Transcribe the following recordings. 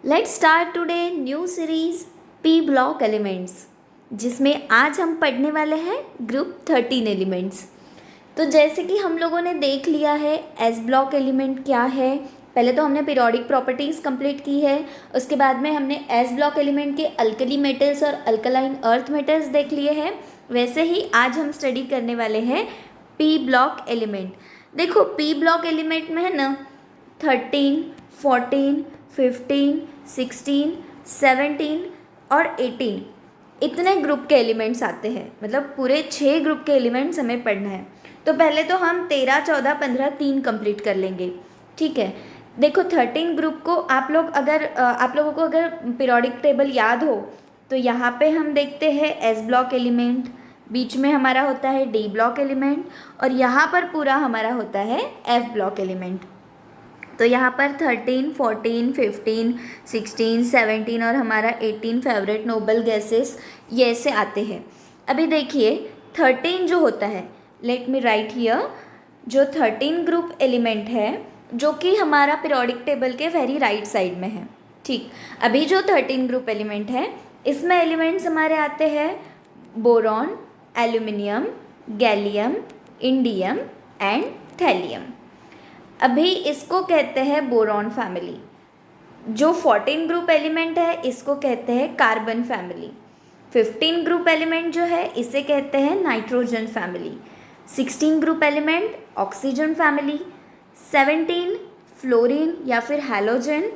Let's start today new series P block elements, जिसमें आज हम पढ़ने वाले हैं ग्रुप 13 एलिमेंट्स। तो जैसे कि हम लोगों ने देख लिया है एस ब्लॉक एलिमेंट क्या है। पहले तो हमने पीरियोडिक प्रॉपर्टीज़ कंप्लीट की है, उसके बाद में हमने एस ब्लॉक एलिमेंट के अल्कली मेटल्स और अल्कलाइन अर्थ मेटल्स देख लिए हैं। वैसे ही आज हम स्टडी करने वाले हैं पी ब्लॉक एलिमेंट। देखो पी ब्लॉक एलिमेंट में है ना 13, 14, 15, 16, 17 और 18 इतने ग्रुप के एलिमेंट्स आते हैं। मतलब पूरे 6 ग्रुप के एलिमेंट्स हमें पढ़ना है। तो पहले तो हम 13, 14, 15, 3 कंप्लीट कर लेंगे। ठीक है, देखो 13 ग्रुप को आप लोगों को अगर पीरियोडिक टेबल याद हो तो यहाँ पे हम देखते हैं एस ब्लॉक एलिमेंट, बीच में हमारा होता है डी ब्लॉक एलिमेंट और यहाँ पर पूरा हमारा होता है एफ ब्लॉक एलिमेंट। तो यहाँ पर 13, 14, 15, 16, 17 और हमारा 18 फेवरेट नोबल गैसेस ये ऐसे आते हैं। अभी देखिए 13 जो होता है, लेट मी राइट हियर, जो 13 ग्रुप एलिमेंट है जो कि हमारा पीरियोडिक टेबल के वेरी राइट साइड में है। ठीक, अभी जो 13 ग्रुप एलिमेंट है इसमें एलिमेंट्स हमारे आते हैं boron, aluminium, gallium, indium and thallium. अभी इसको कहते हैं बोरॉन फैमिली। जो 14 ग्रुप एलिमेंट है इसको कहते हैं कार्बन फैमिली। 15 ग्रुप एलिमेंट जो है इसे कहते हैं nitrogen family. 16 group element oxygen family. 17 fluorine या फिर हैलोजन,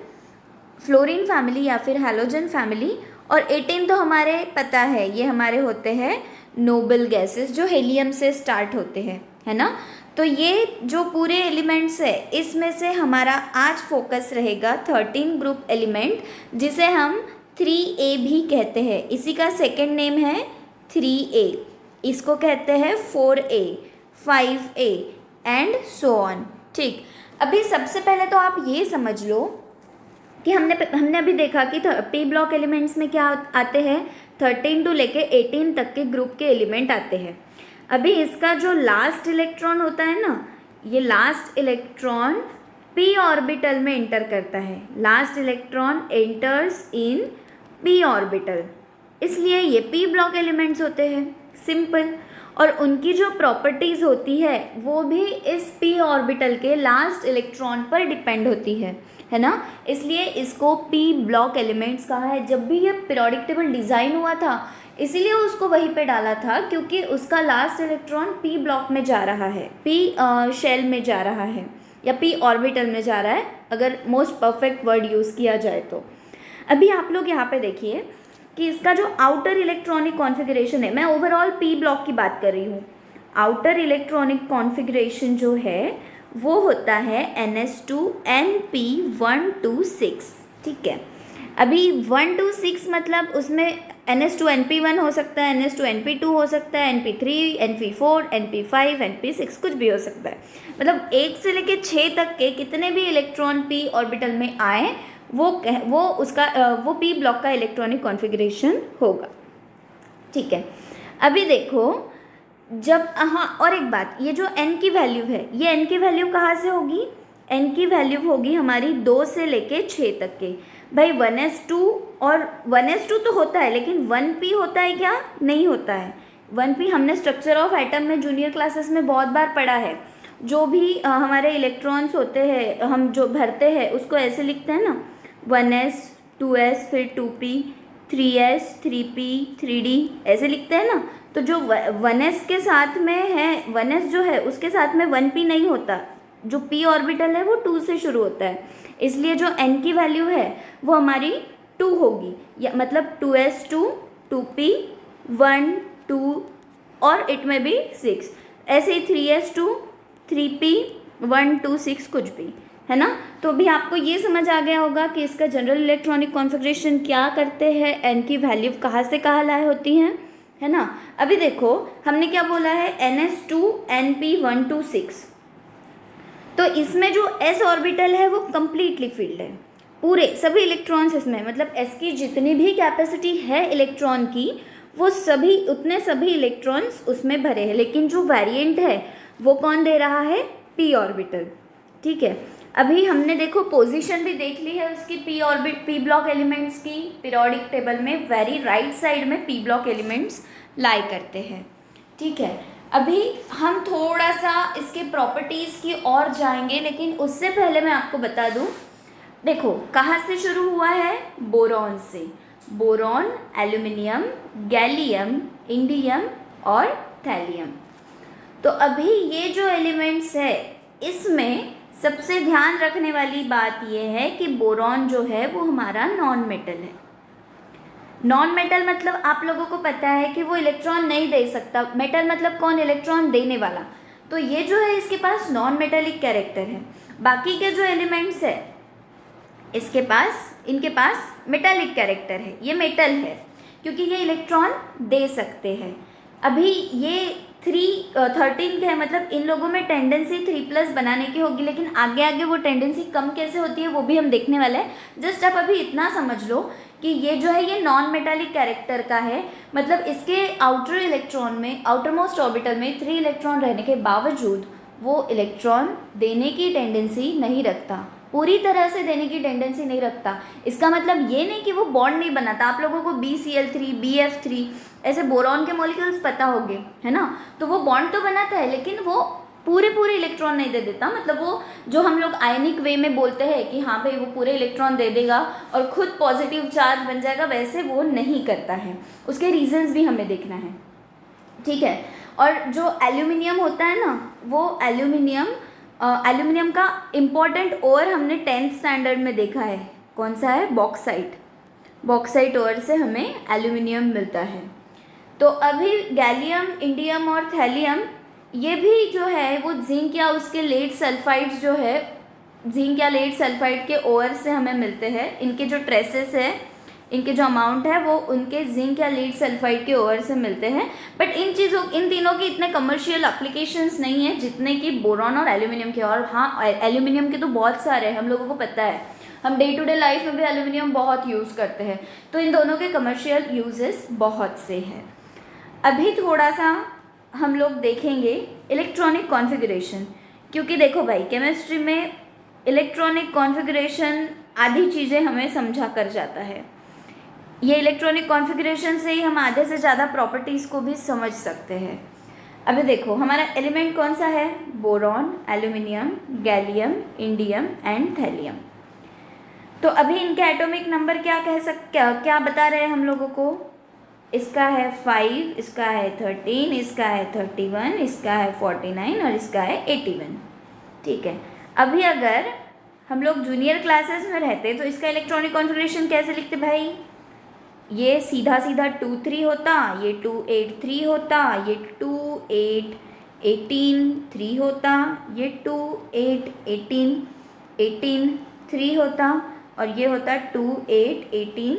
फ्लोरीन फैमिली या फिर हैलोजन फैमिली। और 18 तो हमारे पता है ये हमारे होते हैं नोबल गैसेस जो हेलियम से स्टार्ट होते हैं, है ना। तो ये जो पूरे एलिमेंट्स है इसमें से हमारा आज फोकस रहेगा 13 ग्रुप एलिमेंट जिसे हम 3A भी कहते हैं। इसी का सेकंड नेम है 3A, इसको कहते हैं 4A, 5A and so on. ठीक, अभी सबसे पहले तो आप ये समझ लो कि हमने अभी देखा कि पी ब्लॉक एलिमेंट्स में क्या आते हैं, 13 टू लेके 18 तक के ग्रुप के एलिमेंट आते हैं। अभी इसका जो लास्ट इलेक्ट्रॉन होता है ना, ये लास्ट इलेक्ट्रॉन पी ऑर्बिटल में एंटर करता है। Last electron enters in P orbital, इसलिए ये पी ब्लॉक एलिमेंट्स होते हैं, सिंपल। और उनकी जो प्रॉपर्टीज़ होती है वो भी इस पी ऑर्बिटल के लास्ट इलेक्ट्रॉन पर डिपेंड होती है ना। इसलिए इसको पी ब्लॉक एलिमेंट्स कहा है। जब भी ये पीरियोडिक टेबल डिज़ाइन हुआ था इसीलिए उसको वहीं पे डाला था, क्योंकि उसका लास्ट इलेक्ट्रॉन पी ब्लॉक में जा रहा है, पी शेल में जा रहा है या पी ऑर्बिटल में जा रहा है, अगर मोस्ट परफेक्ट वर्ड यूज़ किया जाए तो। अभी आप लोग यहाँ पे देखिए कि इसका जो आउटर इलेक्ट्रॉनिक कॉन्फ़िगरेशन है, मैं ओवरऑल पी ब्लॉक की बात कर रही हूँ। आउटर इलेक्ट्रॉनिक कॉन्फ़िगरेशन जो है वो होता है NS2NP126। ठीक है, अभी 126 मतलब उसमें NS2NP1 हो सकता है, NS2NP2 हो सकता है, NP3, NP4, NP5, NP6 कुछ भी हो सकता है। मतलब 1 से लेके 6 तक के कितने भी इलेक्ट्रॉन पी ऑर्बिटल में आए वो पी ब्लॉक का इलेक्ट्रॉनिक कॉन्फ़िगरेशन होगा। ठीक है, अभी देखो जब और एक बात, ये जो n की वैल्यू है, ये n की वैल्यू कहाँ से होगी, n की वैल्यू होगी हमारी 2 से लेके 6 तक के। भाई 1s2 और 1s2 तो होता है, लेकिन 1p होता है क्या, नहीं होता है। 1p हमने स्ट्रक्चर ऑफ एटम में जूनियर क्लासेस में बहुत बार पढ़ा है। जो भी हमारे इलेक्ट्रॉन्स होते हैं हम जो भरते हैं उसको ऐसे लिखते हैं ना, 1s, 2s, फिर 2p, 3s, 3p, 3d ऐसे लिखते हैं ना। तो जो 1s के साथ में है, 1s जो है उसके साथ में 1p नहीं होता। जो p ऑर्बिटल है वो 2 से शुरू होता है, इसलिए जो n की वैल्यू है वो हमारी 2 होगी, या मतलब 2s2, 2p, 1, 2 और इट में भी 6, ऐसे ही 3s2, 3p, 1, 2, 6 कुछ भी, है ना। तो अभी आपको ये समझ आ गया होगा कि इसका जनरल इलेक्ट्रॉनिक कॉन्फ़िगरेशन क्या करते हैं, n की वैल्यू कहाँ से कहाँ लाए होती हैं, है ना। अभी देखो हमने क्या बोला है, NS2NP126। तो इसमें जो s ऑर्बिटल है वो कम्प्लीटली फील्ड है, पूरे सभी इलेक्ट्रॉन्स इसमें, मतलब s की जितनी भी कैपेसिटी है इलेक्ट्रॉन की वो सभी इलेक्ट्रॉन्स उसमें भरे हैं। लेकिन जो वेरिएंट है वो कौन दे रहा है, p ऑर्बिटल। ठीक है, अभी हमने देखो पोजीशन भी देख ली है उसकी P orbit P block elements की पीरियोडिक टेबल में वेरी राइट साइड में पी ब्लॉक एलिमेंट्स लाई करते हैं। ठीक है, अभी हम थोड़ा सा इसके प्रॉपर्टीज़ की और जाएंगे, लेकिन उससे पहले मैं आपको बता दूं, देखो कहाँ से शुरू हुआ है, बोरॉन से। बोरॉन, एल्यूमिनियम, गैलियम, इंडियम और थैलियम। तो अभी ये जो एलिमेंट्स है इसमें सबसे ध्यान रखने वाली बात यह है कि बोरॉन जो है वो हमारा नॉन मेटल है। नॉन मेटल मतलब आप लोगों को पता है कि वो इलेक्ट्रॉन नहीं दे सकता। मेटल मतलब कौन, इलेक्ट्रॉन देने वाला। तो ये जो है इसके पास नॉन मेटेलिक कैरेक्टर है। बाकी के जो एलिमेंट्स है इनके पास मेटेलिक कैरेक्टर है, ये मेटल है क्योंकि ये इलेक्ट्रॉन दे सकते हैं। अभी ये 13 है, मतलब इन लोगों में टेंडेंसी 3+ बनाने की होगी, लेकिन आगे आगे वो टेंडेंसी कम कैसे होती है वो भी हम देखने वाले हैं। जस्ट आप अभी इतना समझ लो कि ये जो है ये नॉन मेटालिक कैरेक्टर का है, मतलब इसके आउटर इलेक्ट्रॉन में, आउटर मोस्ट ऑर्बिटल में 3 इलेक्ट्रॉन रहने के बावजूद वो इलेक्ट्रॉन देने की टेंडेंसी नहीं रखता, पूरी तरह से देने की टेंडेंसी नहीं रखता। इसका मतलब ये नहीं कि वो बॉन्ड नहीं बनाता। आप लोगों को BCl3, BF3 ऐसे बोरॉन के मॉलिक्यूल्स पता होंगे, है ना। तो वो बॉन्ड तो बनाता है लेकिन वो पूरे इलेक्ट्रॉन नहीं दे देता। मतलब वो जो हम लोग आयनिक वे में बोलते हैं कि हाँ भाई वो पूरे इलेक्ट्रॉन दे देगा और खुद पॉजिटिव चार्ज बन जाएगा, वैसे वो नहीं करता है। उसके रीजंस भी हमें देखना है। ठीक है, और जो एल्यूमिनियम होता है ना, वो एल्यूमिनियम का इम्पॉर्टेंट ओर हमने 10th स्टैंडर्ड में देखा है। कौन सा है, बॉक्साइट। बॉक्साइट ओर से हमें एल्यूमिनियम मिलता है। तो अभी गैलियम, इंडियम और थैलियम ये भी जो है वो जिंक या उसके लेड सल्फाइड्स जो है, जिंक या लेड सल्फाइड के ओर से हमें मिलते हैं। इनके जो ट्रेसेस है, इनके जो अमाउंट है वो उनके जिंक या लीड सल्फाइड के ओर से मिलते हैं। बट इन तीनों की इतने कमर्शियल एप्लीकेशंस नहीं है जितने कि बोरॉन और एल्यूमिनियम के। और हाँ, एल्यूमिनियम के तो बहुत सारे हैं, हम लोगों को पता है, हम डे टू डे लाइफ में भी एल्यूमिनियम बहुत यूज़ करते हैं। तो इन दोनों के कमर्शियल यूजेस बहुत से हैं। अभी थोड़ा सा हम लोग देखेंगे इलेक्ट्रॉनिक कॉन्फ़िगरेशन, क्योंकि देखो भाई केमिस्ट्री में इलेक्ट्रॉनिक कॉन्फ़िगरेशन आधी चीज़ें हमें समझा कर जाता है। ये इलेक्ट्रॉनिक कॉन्फ़िगरेशन से ही हम आधे से ज़्यादा प्रॉपर्टीज़ को भी समझ सकते हैं। अभी देखो हमारा एलिमेंट कौन सा है, boron, aluminium, gallium, indium and thallium. तो अभी इनके एटॉमिक नंबर क्या बता रहे हैं हम लोगों को। इसका है 5, इसका है 13, इसका है 31, इसका है 49 और इसका है 81। ठीक है, अभी अगर हम लोग जूनियर क्लासेस में रहते तो इसका इलेक्ट्रॉनिक कॉन्फ़िगरेशन कैसे लिखते भाई, ये सीधा 2 3 होता, ये 2 8 3 होता, ये 2 8 18 3 होता, ये 2 8 18 18 3 होता, और ये होता 2 8 18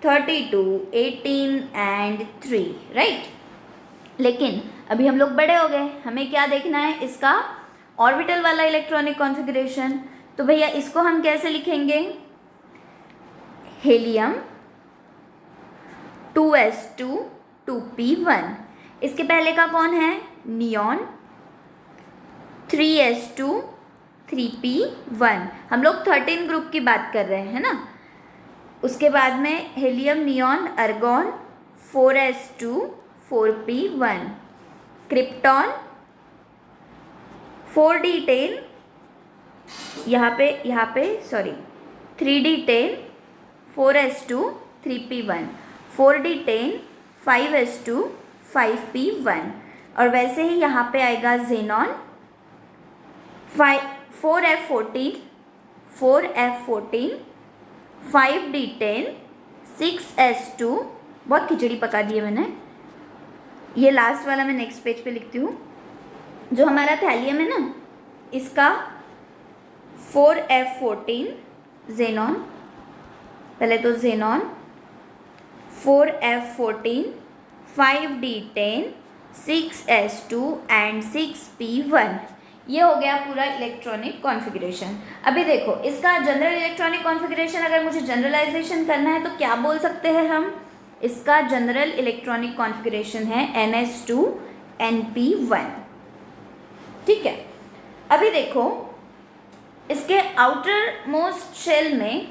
32 18 एंड 3, राइट। लेकिन अभी हम लोग बड़े हो गए, हमें क्या देखना है, इसका ऑर्बिटल वाला इलेक्ट्रॉनिक कॉन्फ़िगरेशन। तो भैया इसको हम कैसे लिखेंगे, हीलियम 2s2 2p1। इसके पहले का कौन है, नियॉन 3s2 3p1। हम लोग 13 ग्रुप की बात कर रहे हैं ना। उसके बाद में helium, neon, अर्गॉन 4s2 4p1। Krypton 4d10, यहाँ पे sorry 3d10 4s2 3p1, 4d10 5s2 5p1। और वैसे ही यहाँ पे आएगा xenon 4f14 4f14 5d10 6s2। बहुत खिचड़ी पका दी है मैंने, ये लास्ट वाला मैं नेक्स्ट पेज पे लिखती हूँ। जो हमारा थैलियम है ना, इसका 4f14 जेनॉन, पहले तो xenon 4f14 5d10 6s2 and 6p1। ये हो गया पूरा इलेक्ट्रॉनिक कॉन्फ़िगरेशन। अभी देखो इसका जनरल इलेक्ट्रॉनिक कॉन्फ़िगरेशन अगर मुझे जनरलाइजेशन करना है तो क्या बोल सकते हैं हम, इसका जनरल इलेक्ट्रॉनिक कॉन्फ़िगरेशन है ns2 np1। ठीक है, अभी देखो इसके आउटर मोस्ट शेल में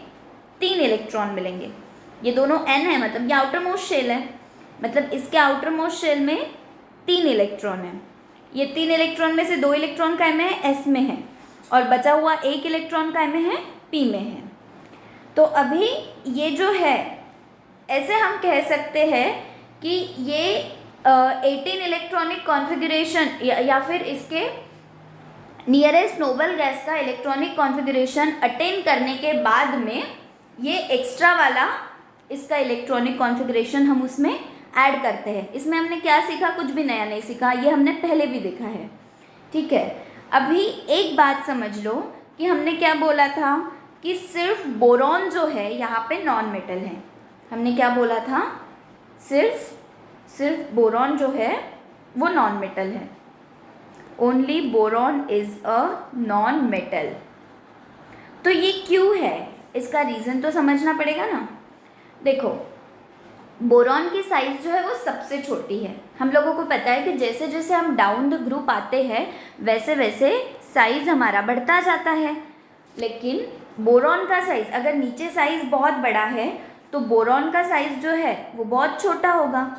3 इलेक्ट्रॉन मिलेंगे। ये दोनों n है, मतलब ये आउटर मोस्ट शेल है, मतलब इसके आउटर मोस्ट शेल में 3 इलेक्ट्रॉन है। ये 3 इलेक्ट्रॉन में से 2 इलेक्ट्रॉन काय में है, s में है, और बचा हुआ 1 इलेक्ट्रॉन काय में है, p में है। तो अभी ये जो है, ऐसे हम कह सकते हैं कि ये 18 इलेक्ट्रॉनिक कॉन्फ़िगरेशन या फिर इसके नियरेस्ट नोबल गैस का इलेक्ट्रॉनिक कॉन्फ़िगरेशन अटेन करने के बाद में ये एक्स्ट्रा वाला इसका इलेक्ट्रॉनिक कॉन्फ़िगरेशन हम उसमें ऐड करते हैं। इसमें हमने क्या सीखा? कुछ भी नया नहीं सीखा, ये हमने पहले भी देखा है। ठीक है, अभी एक बात समझ लो कि हमने क्या बोला था कि सिर्फ बोरॉन जो है यहाँ पे नॉन मेटल है। हमने क्या बोला था? सिर्फ बोरॉन जो है वो नॉन मेटल है। Only boron is a non metal. तो ये क्यों है, इसका रीज़न तो समझना पड़ेगा ना। देखो, बोरॉन की साइज़ जो है वो सबसे छोटी है। हम लोगों को पता है कि जैसे जैसे हम डाउन द ग्रुप आते हैं वैसे वैसे साइज़ हमारा बढ़ता जाता है। लेकिन बोरॉन का साइज़, अगर नीचे साइज़ बहुत बड़ा है तो बोरॉन का साइज़ जो है वो बहुत छोटा होगा।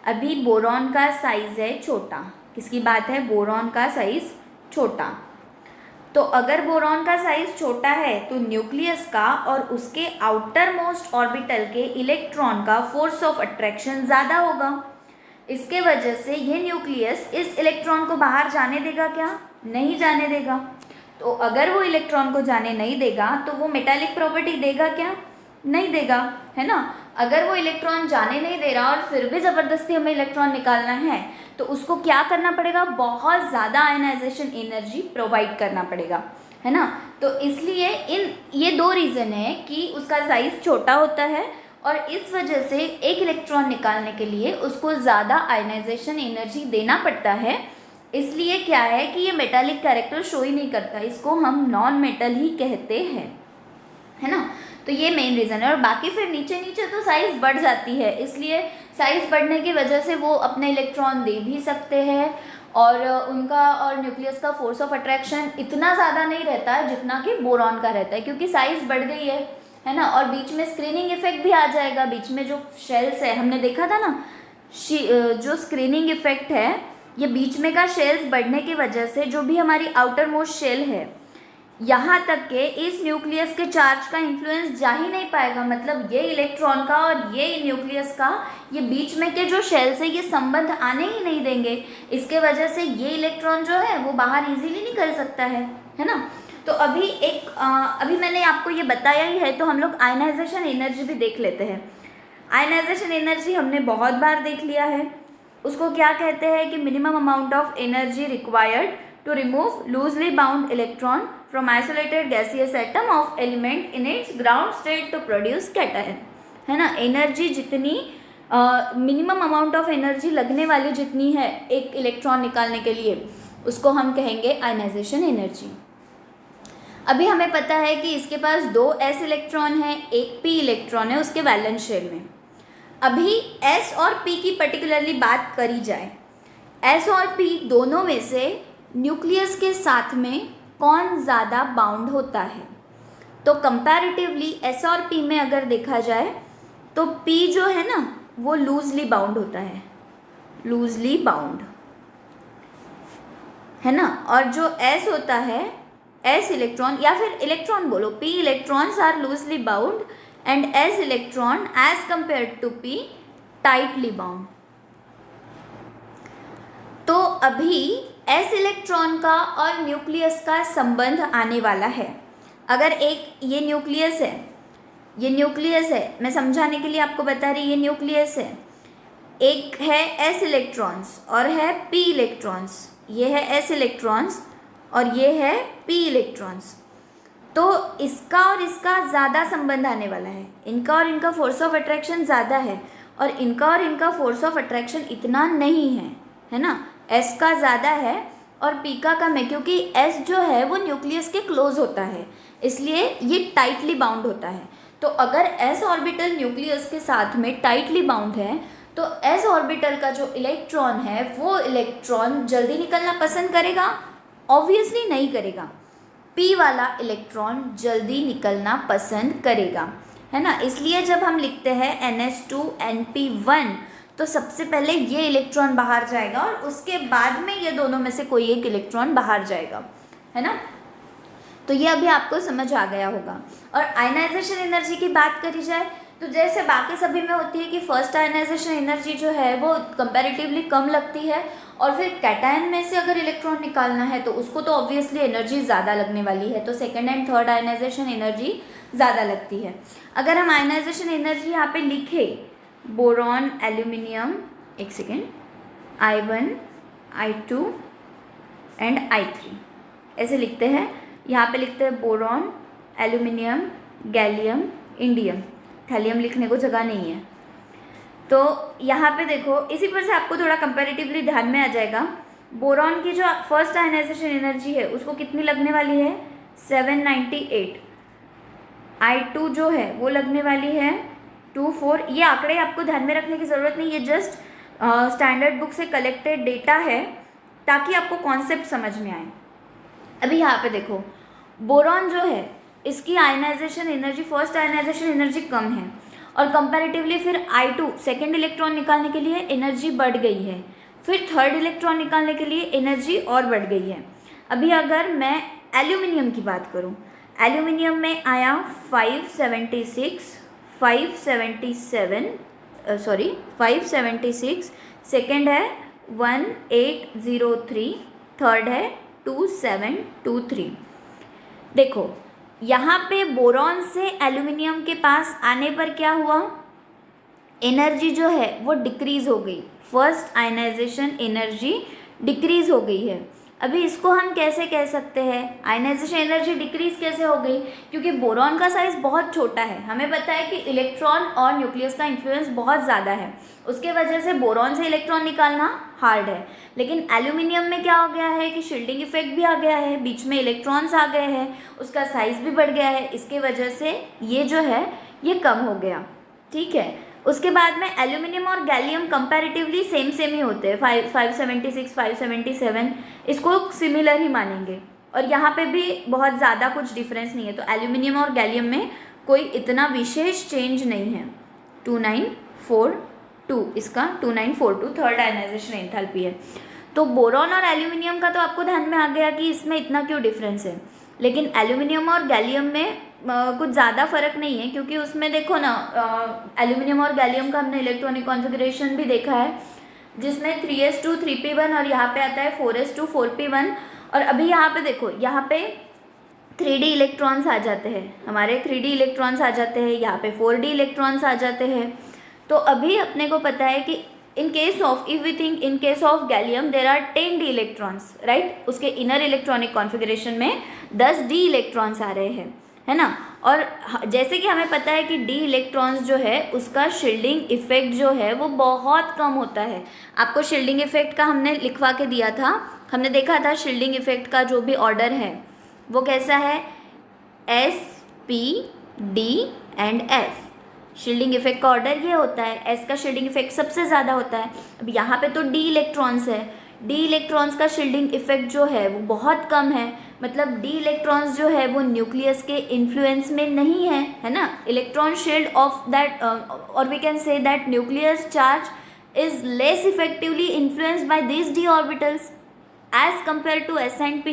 अभी बोरॉन का साइज़ है छोटा। किसकी बात है? बोरॉन का साइज़ छोटा। तो अगर बोरॉन का साइज़ छोटा है तो न्यूक्लियस का और उसके आउटर मोस्ट ऑर्बिटल के इलेक्ट्रॉन का फोर्स ऑफ अट्रैक्शन ज़्यादा होगा। इसके वजह से ये न्यूक्लियस इस इलेक्ट्रॉन को बाहर जाने देगा क्या? नहीं जाने देगा। तो अगर वो इलेक्ट्रॉन को जाने नहीं देगा तो वो मेटालिक प्रॉपर्टी देगा क्या? नहीं देगा, है ना। अगर वो इलेक्ट्रॉन जाने नहीं दे रहा और फिर भी ज़बरदस्ती हमें इलेक्ट्रॉन निकालना है तो उसको क्या करना पड़ेगा? बहुत ज़्यादा आयनाइजेशन एनर्जी प्रोवाइड करना पड़ेगा, है ना। तो इसलिए ये 2 रीज़न है कि उसका साइज़ छोटा होता है और इस वजह से एक इलेक्ट्रॉन निकालने के लिए उसको ज़्यादा आयनाइजेशन एनर्जी देना पड़ता है। इसलिए क्या है कि ये मेटालिक कैरेक्टर शो ही नहीं करता, इसको हम नॉन मेटल ही कहते हैं, है ना। तो ये मेन रीज़न है। और बाकी फिर नीचे नीचे तो साइज़ बढ़ जाती है, इसलिए साइज़ बढ़ने की वजह से वो अपने इलेक्ट्रॉन दे भी सकते हैं और उनका और न्यूक्लियस का फोर्स ऑफ अट्रैक्शन इतना ज़्यादा नहीं रहता है जितना कि बोरॉन का रहता है, क्योंकि साइज़ बढ़ गई है ना। और बीच में स्क्रीनिंग इफेक्ट भी आ जाएगा। बीच में जो शेल्स है, हमने देखा था ना, जो स्क्रीनिंग इफेक्ट है, ये बीच में का शेल्स बढ़ने की वजह से जो भी हमारी आउटर मोस्ट शेल है यहाँ तक के इस न्यूक्लियस के चार्ज का इन्फ्लुएंस जा ही नहीं पाएगा। मतलब ये इलेक्ट्रॉन का और ये न्यूक्लियस का, ये बीच में के जो शेल्स है, ये संबंध आने ही नहीं देंगे। इसके वजह से ये इलेक्ट्रॉन जो है वो बाहर इजीली निकल सकता है ना। तो अभी मैंने आपको ये बताया ही है, तो हम लोग आयनाइजेशन एनर्जी भी देख लेते हैं। आयनाइजेशन एनर्जी हमने बहुत बार देख लिया है। उसको क्या कहते हैं कि minimum amount of energy required to remove loosely bound electron from isolated gaseous atom of element in its ground state to produce cation, है ना। एनर्जी जितनी मिनिमम अमाउंट ऑफ एनर्जी लगने वाली जितनी है एक इलेक्ट्रॉन निकालने के लिए, उसको हम कहेंगे आयनाइजेशन एनर्जी। अभी हमें पता है कि इसके पास 2 s इलेक्ट्रॉन है, एक p इलेक्ट्रॉन है उसके वैलेंस शेल में। अभी s और p की पर्टिकुलरली बात करी जाए, s और p दोनों में से न्यूक्लियस के साथ में कौन ज़्यादा बाउंड होता है? तो कंपैरेटिवली s और p में अगर देखा जाए तो p जो है ना वो लूजली बाउंड होता है, लूजली बाउंड, है ना। और जो s होता है, s इलेक्ट्रॉन या फिर इलेक्ट्रॉन बोलो, p electrons are loosely bound and s electron as compared to p tightly bound. तो अभी s इलेक्ट्रॉन का और न्यूक्लियस का संबंध आने वाला है। अगर एक ये न्यूक्लियस है, ये न्यूक्लियस है, मैं समझाने के लिए आपको बता रही, ये न्यूक्लियस है, एक है s इलेक्ट्रॉन्स और है p इलेक्ट्रॉन्स, ये है s इलेक्ट्रॉन्स और ये है p इलेक्ट्रॉन्स। तो इसका और इसका ज़्यादा संबंध आने वाला है। इनका और इनका फोर्स ऑफ अट्रैक्शन ज़्यादा है और इनका फोर्स ऑफ अट्रैक्शन इतना नहीं है ना। s का ज़्यादा है और p का कम है, क्योंकि s जो है वो न्यूक्लियस के क्लोज होता है, इसलिए ये टाइटली बाउंड होता है। तो अगर s ऑर्बिटल न्यूक्लियस के साथ में टाइटली बाउंड है तो s ऑर्बिटल का जो इलेक्ट्रॉन है वो इलेक्ट्रॉन जल्दी निकलना पसंद करेगा? ऑब्वियसली नहीं करेगा। P वाला इलेक्ट्रॉन जल्दी निकलना पसंद करेगा, है ना। इसलिए जब हम लिखते हैं NH2NP1 तो सबसे पहले ये इलेक्ट्रॉन बाहर जाएगा और उसके बाद में ये दोनों में से कोई एक इलेक्ट्रॉन बाहर जाएगा, है ना। तो ये अभी आपको समझ आ गया होगा। और आयनाइजेशन एनर्जी की बात करी जाए तो जैसे बाकी सभी में होती है कि फर्स्ट आयनाइजेशन एनर्जी जो है वो कंपैरेटिवली कम लगती है, और फिर कैटायन में से अगर इलेक्ट्रॉन निकालना है तो उसको तो ऑब्वियसली एनर्जी ज़्यादा लगने वाली है, तो second and third ionization energy ज़्यादा लगती है। अगर हम आयनाइजेशन एनर्जी यहाँ पे लिखे बोरॉन एल्यूमिनियम, एक second, I1 I2 and I3 ऐसे लिखते हैं। यहाँ पे लिखते हैं boron aluminium gallium indium, thallium लिखने को जगह नहीं है। तो यहाँ पे देखो, इसी पर से आपको थोड़ा कंपैरेटिवली ध्यान में आ जाएगा। बोरॉन की जो फर्स्ट आयनाइजेशन एनर्जी है उसको कितनी लगने वाली है 798। I2 जो है वो लगने वाली है 24। ये आंकड़े आपको ध्यान में रखने की ज़रूरत नहीं, ये जस्ट स्टैंडर्ड बुक से कलेक्टेड डेटा है ताकि आपको कॉन्सेप्ट समझ में आए। अभी यहाँ पे देखो, बोरॉन जो है इसकी ionization energy, first ionization energy कम है, और कंपैरेटिवली फिर I2 सेकेंड इलेक्ट्रॉन निकालने के लिए एनर्जी बढ़ गई है, फिर थर्ड इलेक्ट्रॉन निकालने के लिए एनर्जी और बढ़ गई है। अभी अगर मैं एल्यूमिनियम की बात करूँ, एल्यूमिनियम में आया 576, सेकेंड है 1803, थर्ड है 2723। देखो यहाँ पे बोरॉन से एल्यूमिनियम के पास आने पर क्या हुआ, एनर्जी जो है वो डिक्रीज हो गई, फर्स्ट आयनाइजेशन एनर्जी डिक्रीज हो गई है। अभी इसको हम कैसे कह सकते हैं, आयनाइजेशन एनर्जी डिक्रीज कैसे हो गई, क्योंकि बोरॉन का साइज बहुत छोटा है। हमें पता है कि इलेक्ट्रॉन और न्यूक्लियस का इन्फ्लुएंस बहुत ज़्यादा है, उसके वजह से बोरॉन से इलेक्ट्रॉन निकालना हार्ड है। लेकिन एल्यूमिनियम में क्या हो गया है कि शील्डिंग इफेक्ट भी आ गया है, बीच में इलेक्ट्रॉन्स आ गए हैं, उसका साइज भी बढ़ गया है, इसके वजह से ये जो है ये कम हो गया, ठीक है। उसके बाद में एल्यूमिनियम और गैलियम कंपैरेटिवली सेम ही होते हैं, 576, 577, इसको सिमिलर ही मानेंगे, और यहाँ पे भी बहुत ज़्यादा कुछ डिफरेंस नहीं है। तो एल्यूमिनियम और गैलियम में कोई इतना विशेष चेंज नहीं है। 2942 इसका 2942 थर्ड आयनाइजेशन एंथैल्पी है। तो बोरॉन और एल्यूमिनियम का तो आपको ध्यान में आ गया कि इसमें इतना क्यों डिफरेंस है, लेकिन एल्यूमिनियम और गैलियम में कुछ ज़्यादा फर्क नहीं है, क्योंकि उसमें देखो ना, एल्यूमिनियम और गैलियम का हमने इलेक्ट्रॉनिक कॉन्फ़िगरेशन भी देखा है, जिसमें 3s2 3p1 और यहाँ पे आता है 4s2 4p1। और अभी यहाँ पे देखो, यहाँ पे 3d इलेक्ट्रॉन्स आ जाते हैं, हमारे 3d इलेक्ट्रॉन्स आ जाते हैं, यहाँ पे 4d इलेक्ट्रॉन्स आ जाते हैं। तो अभी अपने को पता है कि in case of gallium there are 10d electrons, right. उसके इनर इलेक्ट्रॉनिक कॉन्फ़िगरेशन में 10d इलेक्ट्रॉन्स आ रहे हैं, है ना। और जैसे कि हमें पता है कि डी इलेक्ट्रॉन्स जो है उसका शील्डिंग इफेक्ट जो है वो बहुत कम होता है। आपको शील्डिंग इफेक्ट का हमने लिखवा के दिया था, हमने देखा था शील्डिंग इफेक्ट का जो भी ऑर्डर है वो कैसा है, S P D and F। Shielding effect का ऑर्डर ये होता है, S का शील्डिंग इफेक्ट सबसे ज़्यादा होता है। अब यहाँ पे तो डी इलेक्ट्रॉन्स है, डी इलेक्ट्रॉन्स का शील्डिंग इफेक्ट जो है वो बहुत कम है, मतलब डी इलेक्ट्रॉन्स जो है वो न्यूक्लियस के इन्फ्लुएंस में नहीं है ना। इलेक्ट्रॉन शील्ड ऑफ दैट, और we can say that nucleus charge is less effectively influenced by this d orbitals as compare to S एंड P,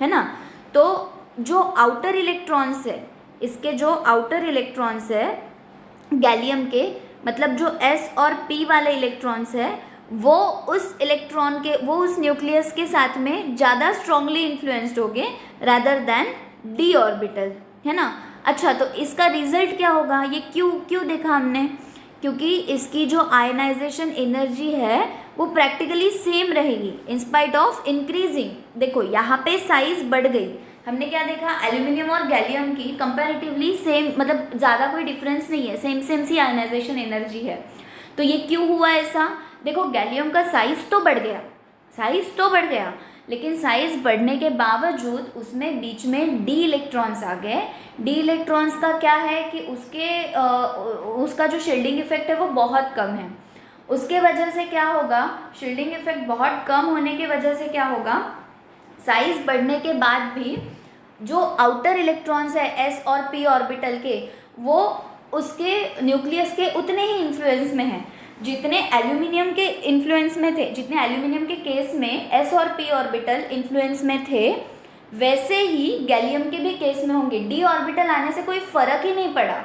है ना। तो जो आउटर इलेक्ट्रॉन्स है, इसके जो आउटर इलेक्ट्रॉन्स है गैलियम के, मतलब जो S और P वाले इलेक्ट्रॉन्स है वो उस इलेक्ट्रॉन के, वो उस न्यूक्लियस के साथ में ज़्यादा स्ट्रांगली इन्फ्लुएंस्ड हो गए रादर दैन डी ऑर्बिटल, है ना। अच्छा, तो इसका रिजल्ट क्या होगा, ये क्यों देखा हमने, क्योंकि इसकी जो आयनाइजेशन एनर्जी है वो प्रैक्टिकली सेम रहेगी इन स्पाइट ऑफ इंक्रीजिंग। देखो यहाँ पे साइज बढ़ गई, हमने क्या देखा, एल्यूमिनियम और गैलियम की कंपैरेटिवली सेम, मतलब ज़्यादा कोई डिफरेंस नहीं है, सेम सी आयनाइजेशन एनर्जी है। तो ये क्यों हुआ ऐसा, देखो गैलियम का साइज तो बढ़ गया, लेकिन साइज बढ़ने के बावजूद उसमें बीच में डी इलेक्ट्रॉन्स आ गए। डी इलेक्ट्रॉन्स का क्या है कि उसका जो शील्डिंग इफेक्ट है वो बहुत कम है, उसके वजह से क्या होगा, शील्डिंग इफेक्ट बहुत कम होने के वजह से क्या होगा, साइज बढ़ने के बाद भी जो आउटर इलेक्ट्रॉन्स है एस और पी ऑर्बिटल के, वो उसके न्यूक्लियस के उतने ही इन्फ्लुएंस में हैं जितने एल्यूमिनियम के इन्फ्लुएंस में थे, जितने एल्यूमिनियम के केस में एस और पी ऑर्बिटल इन्फ्लुएंस में थे, वैसे ही गैलियम के भी केस में होंगे। डी ऑर्बिटल आने से कोई फ़र्क ही नहीं पड़ा,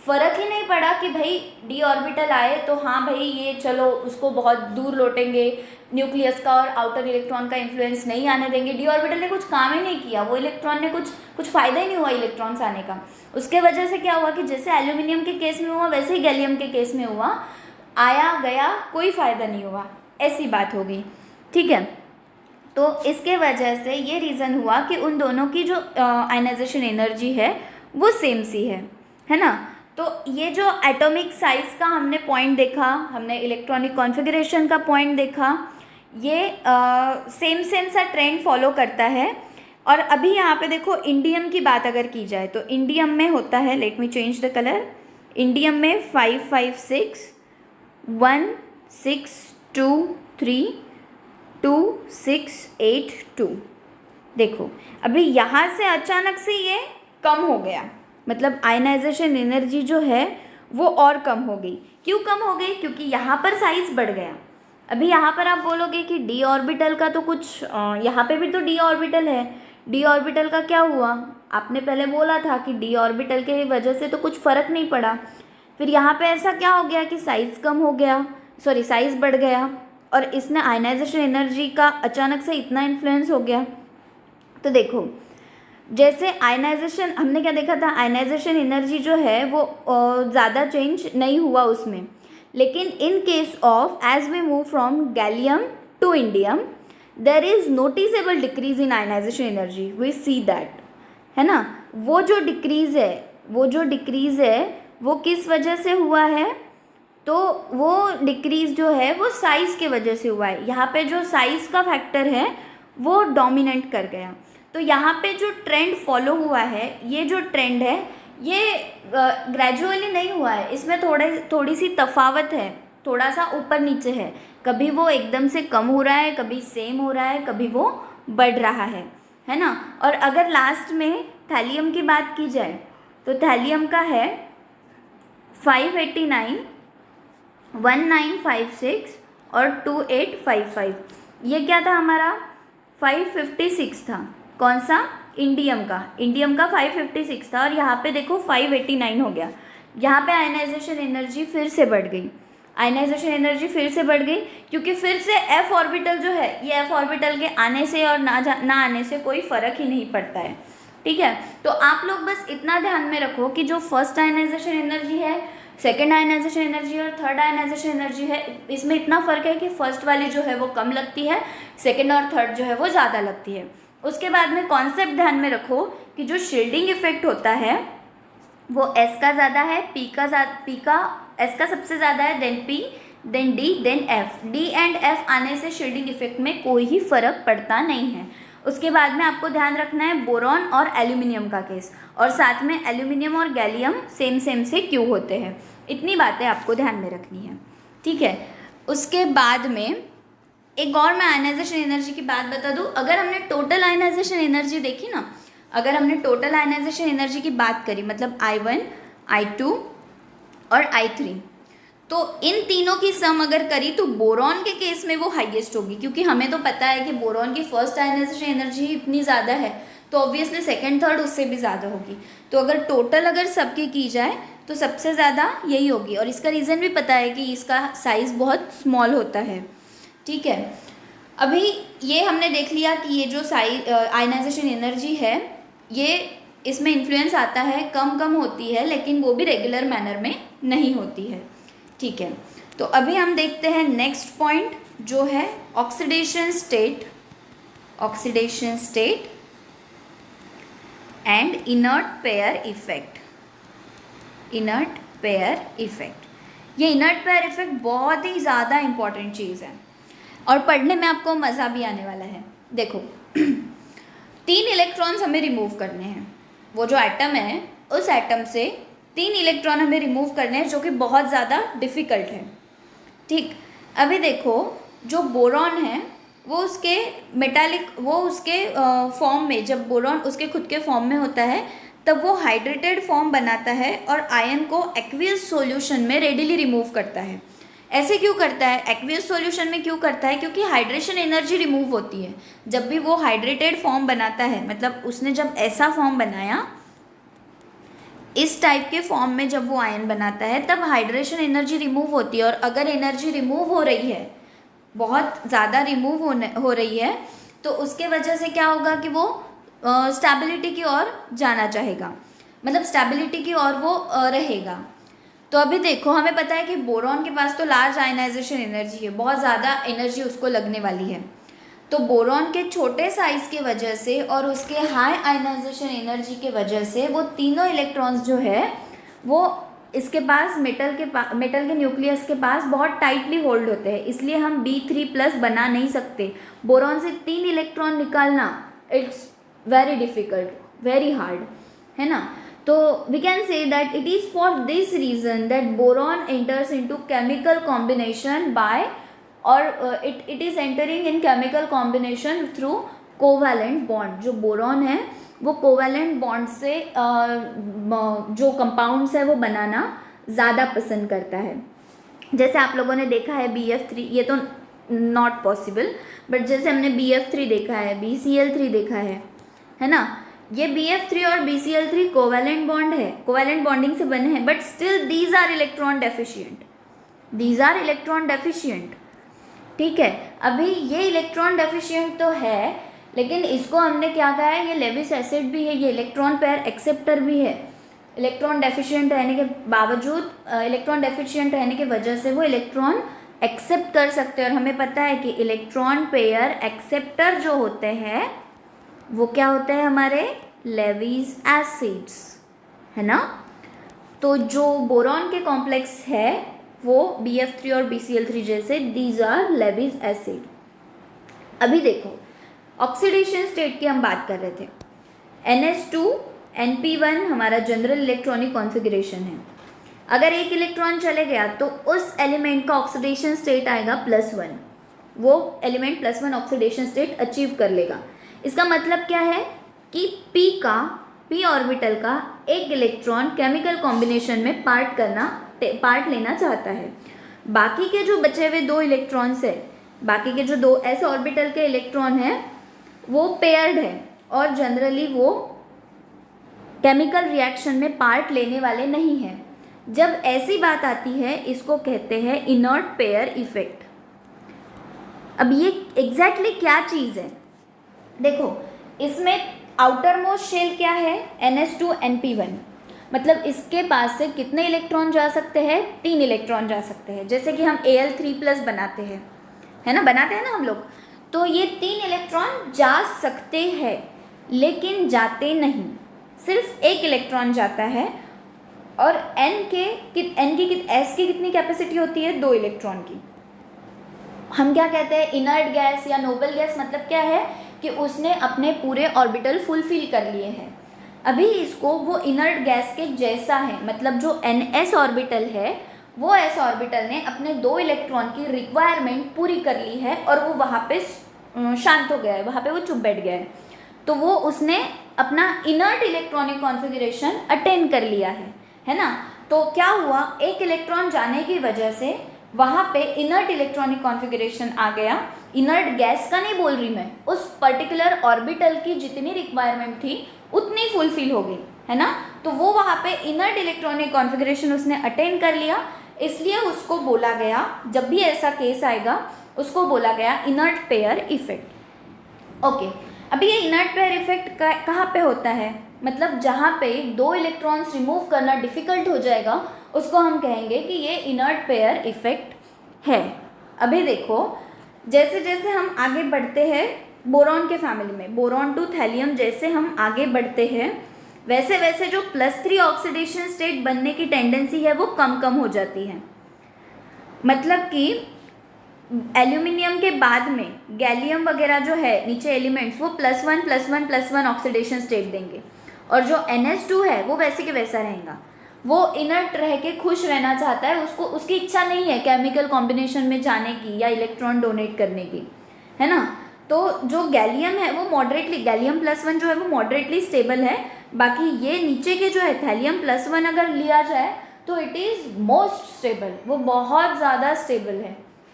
फ़र्क ही नहीं पड़ा कि भाई डी ऑर्बिटल आए तो हाँ भाई ये चलो उसको बहुत दूर लौटेंगे, न्यूक्लियस का और आउटर इलेक्ट्रॉन का इन्फ्लुएंस नहीं आने देंगे। डी ऑर्बिटल ने कुछ काम ही नहीं किया, वो इलेक्ट्रॉन ने कुछ फ़ायदा ही नहीं हुआ इलेक्ट्रॉन्स आने का। उसके वजह से क्या हुआ कि जैसे एल्यूमिनियम के केस में हुआ वैसे ही गैलियम के केस में हुआ, आया गया कोई फ़ायदा नहीं हुआ, ऐसी बात हो गई। ठीक है, तो इसके वजह से ये रीज़न हुआ कि उन दोनों की जो आयनाइजेशन एनर्जी है वो सेम सी है ना। तो ये जो एटॉमिक साइज का हमने पॉइंट देखा, हमने इलेक्ट्रॉनिक कॉन्फ़िगरेशन का पॉइंट देखा, ये सेम सा ट्रेंड फॉलो करता है। और अभी यहाँ पे देखो इंडियम की बात अगर की जाए तो इंडियम में होता है, let me change the colour, indium में 5 5 6 1 6 2 3 2 6 8 2। देखो अभी यहाँ से अचानक से ये कम हो गया, मतलब आयनाइजेशन एनर्जी जो है वो और कम हो गई। क्यों कम हो गई? क्योंकि यहाँ पर साइज बढ़ गया। अभी यहाँ पर आप बोलोगे कि डी ऑर्बिटल का तो कुछ यहाँ पे भी तो डी ऑर्बिटल है, डी ऑर्बिटल का क्या हुआ? आपने पहले बोला था कि डी ऑर्बिटल के वजह से तो कुछ फ़र्क नहीं पड़ा, फिर यहाँ पे ऐसा क्या हो गया कि साइज़ कम हो गया, सॉरी साइज़ बढ़ गया, और इसने आयनाइजेशन एनर्जी का अचानक से इतना इन्फ्लुएंस हो गया। तो देखो जैसे आयनाइजेशन हमने क्या देखा था, आयनाइजेशन एनर्जी जो है वो ज़्यादा चेंज नहीं हुआ उसमें, लेकिन in case of as we move from gallium to indium there is noticeable decrease in ionization energy, we see that, है ना। वो जो डिक्रीज़ है वो किस वजह से हुआ है? तो वो डिक्रीज़ जो है वो साइज़ के वजह से हुआ है। यहाँ पे जो साइज़ का फैक्टर है वो डोमिनेट कर गया। तो यहाँ पे जो ट्रेंड फॉलो हुआ है, ये जो ट्रेंड है ये ग्रेजुअली नहीं हुआ है, इसमें थोड़ी सी तफावत है, थोड़ा सा ऊपर नीचे है। कभी वो एकदम से कम हो रहा है, कभी सेम हो रहा है, कभी वो बढ़ रहा है ना। और अगर लास्ट में थैलियम की बात की जाए तो थैलियम का है 589 1956 और 2855। ये क्या था हमारा? 556 था। कौन सा? इंडियम का 556 था, और यहाँ पे देखो 589 हो गया। यहाँ पे आयनाइजेशन एनर्जी फिर से बढ़ गई, क्योंकि फिर से एफ ऑर्बिटल जो है, ये एफ ऑर्बिटल के आने से और ना आने से कोई फ़र्क ही नहीं पड़ता है। ठीक है, तो आप लोग बस इतना ध्यान में रखो कि जो फर्स्ट आयनाइजेशन एनर्जी है, सेकेंड आयनाइजेशन एनर्जी और थर्ड आयनाइजेशन एनर्जी है, इसमें इतना फ़र्क है कि फर्स्ट वाली जो है वो कम लगती है, सेकेंड और थर्ड जो है वो ज़्यादा लगती है। उसके बाद में कॉन्सेप्ट ध्यान में रखो कि जो शील्डिंग इफेक्ट होता है वो एस का ज़्यादा है, एस का सबसे ज़्यादा है, then p, then d, then f. D and f आने से शील्डिंग इफेक्ट में कोई ही फ़र्क पड़ता नहीं है। उसके बाद में आपको ध्यान रखना है बोरॉन और एल्यूमिनियम का केस, और साथ में एल्यूमिनियम और गैलियम सेम से क्यों होते हैं, इतनी बातें आपको ध्यान में रखनी है। ठीक है, उसके बाद में एक और मैं आयनाइजेशन एनर्जी की बात बता दूं। अगर हमने टोटल आयनाइजेशन एनर्जी देखी ना, अगर हमने टोटल आयनाइजेशन एनर्जी की बात करी, मतलब I1, I2 और I3, तो इन तीनों की सम अगर करी तो बोरॉन के केस में वो हाईएस्ट होगी, क्योंकि हमें तो पता है कि बोरॉन की फर्स्ट आयनाइजेशन एनर्जी ही इतनी ज़्यादा है, तो ऑब्वियसली सेकंड थर्ड उससे भी ज़्यादा होगी। तो अगर टोटल अगर सबकी की जाए तो सबसे ज़्यादा यही होगी, और इसका रीज़न भी पता है कि इसका साइज़ बहुत स्मॉल होता है। ठीक है, अभी ये हमने देख लिया कि ये जो आयनाइजेशन एनर्जी है ये इसमें इन्फ्लुएंस आता है, कम होती है, लेकिन वो भी रेगुलर मैनर में नहीं होती है। ठीक है, तो अभी हम देखते हैं नेक्स्ट पॉइंट जो है oxidation state and inert pair effect. ये इनर्ट पेयर इफेक्ट बहुत ही ज़्यादा इम्पॉर्टेंट चीज़ है और पढ़ने में आपको मज़ा भी आने वाला है। देखो 3 इलेक्ट्रॉन्स हमें रिमूव करने हैं, वो जो एटम है उस एटम से 3 इलेक्ट्रॉन हमें रिमूव करने हैं, जो कि बहुत ज़्यादा डिफ़िकल्ट है। ठीक, अभी देखो जो बोरॉन है वो उसके फॉर्म में, जब बोरॉन उसके खुद के फॉर्म में होता है तब वो हाइड्रेटेड फॉर्म बनाता है और आयन को एक्वियस सॉल्यूशन में रेडिली रिमूव करता है। ऐसे क्यों करता है, एक्वियस सॉल्यूशन में क्यों करता है? क्योंकि हाइड्रेशन एनर्जी रिमूव होती है जब भी वो हाइड्रेटेड फॉर्म बनाता है। मतलब उसने जब ऐसा फॉर्म बनाया, इस टाइप के फॉर्म में जब वो आयन बनाता है तब हाइड्रेशन एनर्जी रिमूव होती है। और अगर एनर्जी रिमूव हो रही है, बहुत ज़्यादा रिमूव हो रही है, तो उसके वजह से क्या होगा कि वो स्टेबिलिटी की ओर जाना चाहेगा, मतलब स्टेबिलिटी की ओर वो रहेगा। तो अभी देखो, हमें पता है कि बोरॉन के पास तो लार्ज आयनाइजेशन एनर्जी है, बहुत ज़्यादा एनर्जी उसको लगने वाली है। तो बोरॉन के छोटे साइज़ के वजह से और उसके हाई आयनाइजेशन एनर्जी के वजह से वो तीनों इलेक्ट्रॉन्स जो है वो इसके पास मेटल के न्यूक्लियस के पास बहुत टाइटली होल्ड होते हैं, इसलिए हम B3+ बना नहीं सकते। बोरॉन से 3 इलेक्ट्रॉन निकालना it's very difficult, very hard, है ना। तो we can say that it is for this reason that boron enters into chemical combination by और it is entering in chemical combination through covalent bond. जो boron है वो covalent bond से जो compounds है वो बनाना ज़्यादा पसंद करता है। जैसे आप लोगों ने देखा है BF3, ये तो नॉट पॉसिबल, बट जैसे हमने BF3 देखा है, BCl3 देखा है ना। ये BF3 और BCl3 कोवैलेंट बॉन्ड है, कोवैलेंट बॉन्डिंग से बने हैं, but still these are electron deficient, ठीक है। अभी ये इलेक्ट्रॉन डेफिशिएंट तो है, लेकिन इसको हमने क्या कहा है, ये लेविस एसिड भी है, ये इलेक्ट्रॉन पेयर एक्सेप्टर भी है। इलेक्ट्रॉन डेफिशिएंट रहने के बावजूद, इलेक्ट्रॉन डेफिशिएंट रहने की वजह से वो इलेक्ट्रॉन एक्सेप्ट कर सकते हैं। और हमें पता है कि इलेक्ट्रॉन पेयर एक्सेप्टर जो होते हैं वो क्या होते हैं, हमारे लेविस एसिड्स, है ना। तो जो बोरॉन के कॉम्प्लेक्स है वो BF3 और BCl3 जैसे, दीज आर लेविस एसिड। अभी देखो, ऑक्सीडेशन स्टेट की हम बात कर रहे थे। NH2NP1 हमारा जनरल इलेक्ट्रॉनिक कॉन्फ़िगरेशन है। अगर एक इलेक्ट्रॉन चले गया तो उस एलिमेंट का ऑक्सीडेशन स्टेट आएगा +1, वो एलिमेंट +1 ऑक्सीडेशन स्टेट अचीव कर लेगा। इसका मतलब क्या है कि p ऑर्बिटल का एक इलेक्ट्रॉन केमिकल कॉम्बिनेशन में पार्ट लेना चाहता है। बाकी के जो बचे हुए 2 इलेक्ट्रॉन्स है, बाकी के जो 2 s ऑर्बिटल के इलेक्ट्रॉन हैं वो पेयर्ड है और जनरली वो केमिकल रिएक्शन में पार्ट लेने वाले नहीं हैं। जब ऐसी बात आती है, इसको कहते हैं इनर्ट पेयर इफेक्ट। अब ये एग्जैक्टली क्या चीज़ है, देखो इसमें आउटर मोस्ट शेल क्या है, NH2NP1, मतलब इसके पास से कितने इलेक्ट्रॉन जा सकते हैं, 3 इलेक्ट्रॉन जा सकते हैं। जैसे कि हम Al3+ बनाते हैं, है ना, बनाते हैं ना हम लोग, तो ये 3 इलेक्ट्रॉन जा सकते हैं, लेकिन जाते नहीं, सिर्फ एक इलेक्ट्रॉन जाता है। और S की कितनी कैपेसिटी होती है, 2 इलेक्ट्रॉन की। हम क्या कहते हैं, इनर्ट गैस या नोबल गैस, मतलब क्या है कि उसने अपने पूरे ऑर्बिटल फुलफिल कर लिए हैं। अभी इसको वो इनर्ट गैस के जैसा है, मतलब जो NS ऑर्बिटल है वो S ऑर्बिटल ने अपने 2 इलेक्ट्रॉन की रिक्वायरमेंट पूरी कर ली है और वो वहाँ पे शांत हो गया है, वहाँ पे वो चुप बैठ गया है। तो वो उसने अपना इनर्ट इलेक्ट्रॉनिक कॉन्फ़िगरेशन अटेन कर लिया है ना। तो क्या हुआ, एक इलेक्ट्रॉन जाने की वजह से वहाँ पे इनर्ट इलेक्ट्रॉनिक कॉन्फ़िगरेशन आ गया। इनर्ट गैस का नहीं बोल रही मैं, उस पर्टिकुलर ऑर्बिटल की जितनी रिक्वायरमेंट थी उतनी फुलफिल हो गई, है ना। तो वो वहाँ पे इनर्ट इलेक्ट्रॉनिक कॉन्फ़िगरेशन उसने अटेन कर लिया, इसलिए उसको बोला गया, जब भी ऐसा केस आएगा उसको बोला गया इनर्ट पेयर इफेक्ट। ओके, अभी ये इनर्ट पेयर इफेक्ट कहाँ पे होता है, मतलब जहाँ पे 2 इलेक्ट्रॉन्स रिमूव करना डिफ़िकल्ट हो जाएगा उसको हम कहेंगे कि ये इनर्ट पेयर इफेक्ट है। अभी देखो, जैसे जैसे हम आगे बढ़ते हैं बोरॉन के फैमिली में, बोरॉन टू थैलियम जैसे हम आगे बढ़ते हैं वैसे वैसे जो +3 ऑक्सीडेशन स्टेट बनने की टेंडेंसी है वो कम हो जाती है। मतलब कि एल्यूमिनियम के बाद में गैलियम वगैरह जो है नीचे एलिमेंट्स, वो +1 ऑक्सीडेशन स्टेट देंगे, और जो NH2 है वो वैसे के वैसा रहेगा। वो इनर्ट रह के खुश रहना चाहता है, उसकी इच्छा नहीं है केमिकल कॉम्बिनेशन में जाने की या इलेक्ट्रॉन डोनेट करने की, है ना। तो जो गैलियम है वो मॉडरेटली, गैलियम प्लस वन जो है वो मॉडरेटली स्टेबल है। बाकी ये नीचे के जो है थैलियम प्लस वन अगर लिया जाए तो इट इज़ मोस्ट स्टेबल, वो बहुत ज़्यादा स्टेबल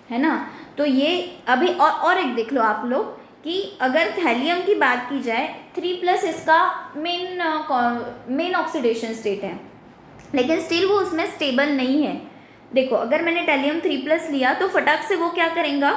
है ना। तो ये अभी और एक देख लो आप लोग कि अगर थैलियम की बात की जाए 3+ इसका मेन ऑक्सीडेशन स्टेट है, लेकिन स्टिल वो उसमें स्टेबल नहीं है। देखो अगर मैंने टैलियम 3+ लिया तो फटाक से वो क्या करेगा,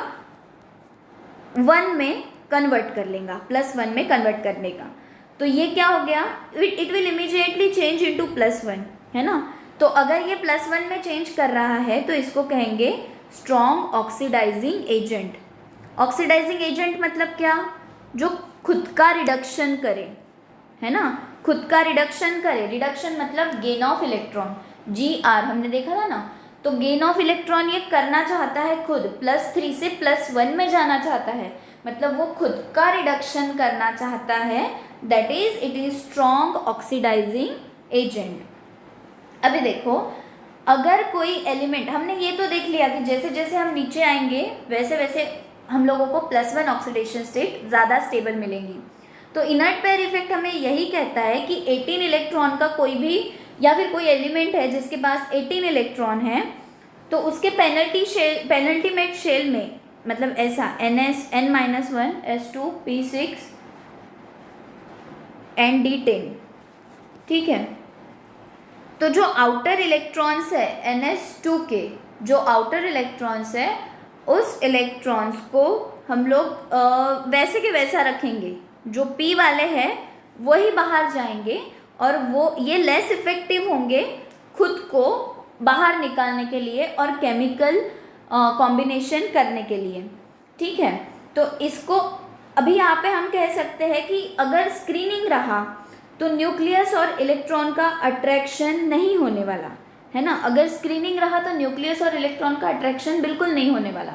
1 में कन्वर्ट कर लेगा, +1 में कन्वर्ट करने का। तो ये क्या हो गया, it will immediately change into +1, है ना। तो अगर ये +1 में चेंज कर रहा है तो इसको कहेंगे strong oxidizing agent. Oxidizing agent मतलब क्या, जो खुद का रिडक्शन करे, है ना, खुद का रिडक्शन करे। रिडक्शन मतलब गेन ऑफ इलेक्ट्रॉन, GR हमने देखा था ना। तो गेन ऑफ इलेक्ट्रॉन ये करना चाहता है खुद, +3 से +1 में जाना चाहता है, मतलब वो खुद का रिडक्शन करना चाहता है, that is it is strong oxidizing agent. अभी देखो अगर कोई एलिमेंट, हमने ये तो देख लिया कि जैसे जैसे हम नीचे आएंगे वैसे वैसे हम लोगों को +1 ऑक्सीडेशन स्टेट ज़्यादा स्टेबल मिलेंगी। तो इनर्ट पेयर इफेक्ट हमें यही कहता है कि 18 इलेक्ट्रॉन का कोई भी या फिर कोई एलिमेंट है जिसके पास 18 इलेक्ट्रॉन है, तो उसके पेनल्टीमेट शेल में, मतलब ऐसा N-1 S2 P6 ND10, ठीक है। तो जो आउटर इलेक्ट्रॉन्स है NS2 के, जो आउटर इलेक्ट्रॉन्स है उस इलेक्ट्रॉन्स को हम लोग वैसे के वैसा रखेंगे, जो P वाले हैं वही बाहर जाएंगे और वो ये लेस इफेक्टिव होंगे खुद को बाहर निकालने के लिए और केमिकल कॉम्बिनेशन करने के लिए, ठीक है। तो इसको अभी यहाँ पे हम कह सकते हैं कि अगर स्क्रीनिंग रहा तो न्यूक्लियस और इलेक्ट्रॉन का अट्रैक्शन नहीं होने वाला, है ना। अगर स्क्रीनिंग रहा तो न्यूक्लियस और इलेक्ट्रॉन का अट्रैक्शन बिल्कुल नहीं होने वाला।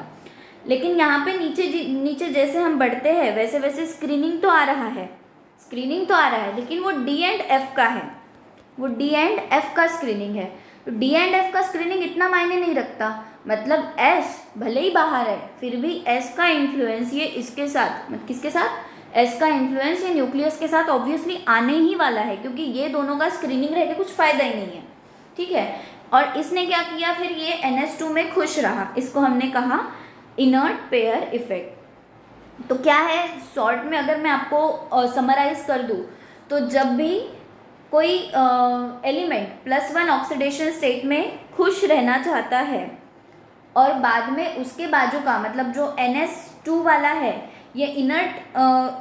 लेकिन यहाँ पे नीचे जैसे हम बढ़ते हैं वैसे वैसे स्क्रीनिंग तो आ रहा है, लेकिन वो D एंड F का है, वो D एंड F का स्क्रीनिंग है। तो D एंड F का स्क्रीनिंग इतना मायने नहीं रखता, मतलब S भले ही बाहर है फिर भी S का इन्फ्लुएंस ये इसके साथ, मतलब किसके साथ, S का इन्फ्लुएंस ये न्यूक्लियस के साथ ऑब्वियसली आने ही वाला है, क्योंकि ये दोनों का स्क्रीनिंग रह के कुछ फ़ायदा ही नहीं है, ठीक है। और इसने क्या किया, फिर ये NS2 में खुश रहा, इसको हमने कहा इनर्ट पेयर इफेक्ट। तो क्या है, शॉर्ट में अगर मैं आपको समराइज कर दूँ तो जब भी कोई एलिमेंट +1 ऑक्सीडेशन स्टेट में खुश रहना चाहता है और बाद में उसके बाजू का, मतलब जो NS2 वाला है ये इनर्ट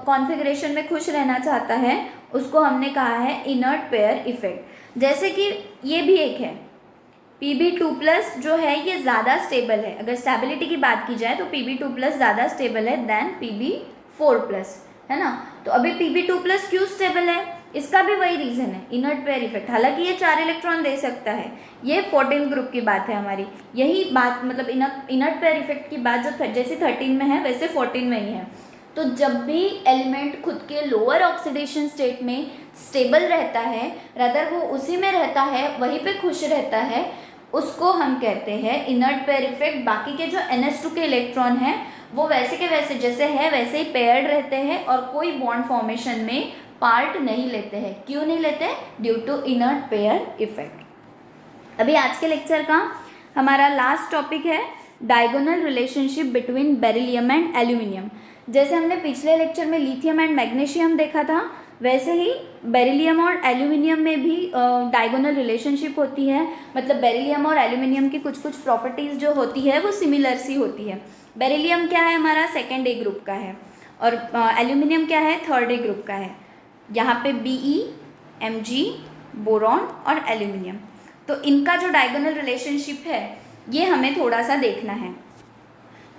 कॉन्फ़िगरेशन में खुश रहना चाहता है, उसको हमने कहा है इनर्ट पेयर इफेक्ट। जैसे कि ये भी एक है Pb2+ जो है ये ज़्यादा स्टेबल है, अगर स्टेबिलिटी की बात की जाए तो Pb2+ ज़्यादा स्टेबल है देन Pb4+, है ना। तो अभी Pb2+ क्यों स्टेबल है, इसका भी वही रीज़न है, इनर्ट पेयर इफेक्ट। हालांकि ये 4 इलेक्ट्रॉन दे सकता है, ये 14 ग्रुप की बात है हमारी, यही बात, मतलब इनर्ट पेयर इफेक्ट की बात जो जैसे 13 में है वैसे 14 में ही है। तो जब भी एलिमेंट खुद के लोअर ऑक्सीडेशन स्टेट में स्टेबल रहता है, रादर वो उसी में रहता है, वहीं पे खुश रहता है, उसको हम कहते हैं इनर्ट पेयर इफेक्ट। बाकी के जो NS2 के इलेक्ट्रॉन हैं वो वैसे के वैसे जैसे है वैसे ही पेयर्ड रहते हैं और कोई बॉन्ड फॉर्मेशन में पार्ट नहीं लेते हैं। क्यों नहीं लेते, due to inert pair effect. अभी आज के लेक्चर का हमारा लास्ट टॉपिक है diagonal relationship between beryllium and aluminium. जैसे हमने पिछले लेक्चर में लिथियम एंड मैग्नीशियम देखा था, वैसे ही बेरिलियम और एल्यूमिनियम में भी डायगोनल रिलेशनशिप होती है। मतलब बेरिलियम और एल्यूमिनियम की कुछ कुछ प्रॉपर्टीज़ जो होती है वो सिमिलर सी होती है। बेरिलियम क्या है, हमारा 2nd ग्रुप का है, और एल्यूमिनियम क्या है, 3rd ग्रुप का है। यहाँ पे Be, Mg, बोरॉन और एल्यूमिनियम, तो इनका जो डायगोनल रिलेशनशिप है ये हमें थोड़ा सा देखना है।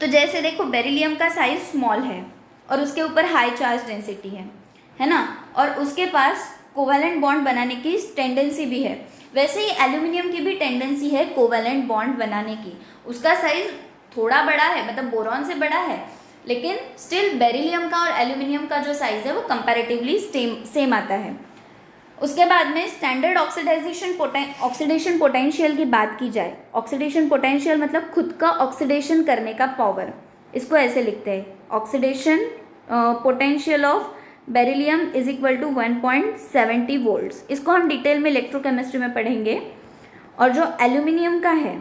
तो जैसे देखो बेरिलियम का साइज स्मॉल है और उसके ऊपर हाई चार्ज डेंसिटी है ना, और उसके पास कोवैलेंट बॉन्ड बनाने की टेंडेंसी भी है। वैसे ही एल्यूमिनियम की भी टेंडेंसी है कोवैलेंट बॉन्ड बनाने की। उसका साइज थोड़ा बड़ा है, मतलब बोरॉन से बड़ा है, लेकिन स्टिल बेरिलियम का और एल्यूमिनियम का जो साइज़ है वो कंपैरेटिवली सेम आता है। उसके बाद में स्टैंडर्ड ऑक्सीडेशन पोटेंशियल की बात की जाए, ऑक्सीडेशन पोटेंशियल मतलब खुद का ऑक्सीडेशन करने का पावर, इसको ऐसे लिखते हैं oxidation potential of beryllium is equal to 1.70 volts. इसको हम डिटेल में इलेक्ट्रोकेमिस्ट्री में पढ़ेंगे। और जो एल्यूमिनियम का है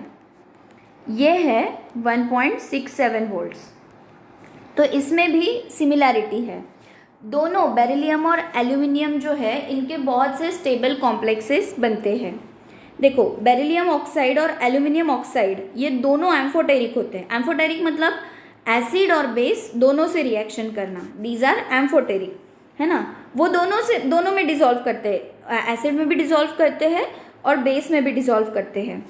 ये है 1.67 वोल्ट्स। तो इसमें भी सिमिलैरिटी है। दोनों बेरिलियम और एल्यूमिनियम जो है इनके बहुत से स्टेबल कॉम्प्लेक्सेस बनते हैं। देखो, बेरिलियम ऑक्साइड और एल्यूमिनियम ऑक्साइड ये दोनों एम्फोटेरिक होते हैं। एम्फोटेरिक मतलब एसिड और बेस दोनों से रिएक्शन करना, दीज आर एम्फोटेरिक, है ना। वो दोनों में डिसॉल्व करते हैं, एसिड में भी डिसॉल्व करते हैं और बेस में भी डिसॉल्व करते हैं।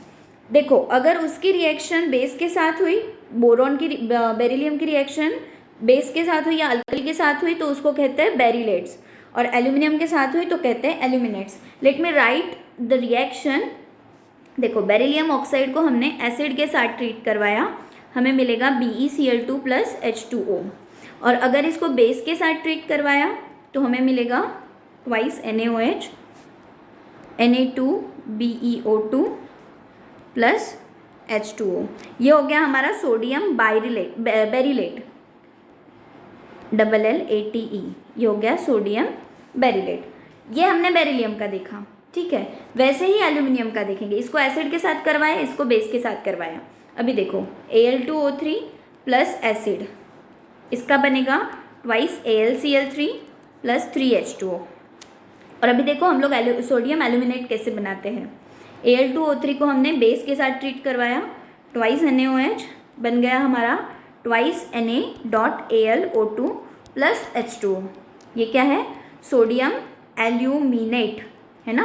देखो, अगर उसकी रिएक्शन बेस के साथ हुई, बोरॉन की बेरिलियम की रिएक्शन बेस के साथ हुई या अल्कली के साथ हुई तो उसको कहते हैं बेरिलेट्स, और एल्यूमिनियम के साथ हुई तो कहते हैं aluminates. Let me write the reaction. देखो, बेरिलियम ऑक्साइड को हमने एसिड के साथ ट्रीट करवाया, हमें मिलेगा BeCl2 + H2O। और अगर इसको बेस के साथ ट्रीट करवाया तो हमें मिलेगा ट्वाइस NaOH, Na2BeO2 + H2O। ये हो गया हमारा सोडियम बेरिलेट, LLATE। ये हो गया सोडियम बेरिलेट। ये हमने बेरिलियम का देखा, ठीक है। वैसे ही एल्यूमिनियम का देखेंगे। इसको एसिड के साथ करवाया, इसको बेस के साथ करवाया। अभी देखो, Al2O3 + एसिड, इसका बनेगा ट्वाइस AlCl3 + 3H2O। और अभी देखो हम लोग सोडियम एल्यूमिनेट कैसे बनाते हैं। Al2O3 को हमने बेस के साथ ट्रीट करवाया, ट्वाइस NaOH बन गया हमारा ट्वाइस Na.AlO2 + H2O। ये क्या है? सोडियम एल्यूमिनेट, है ना।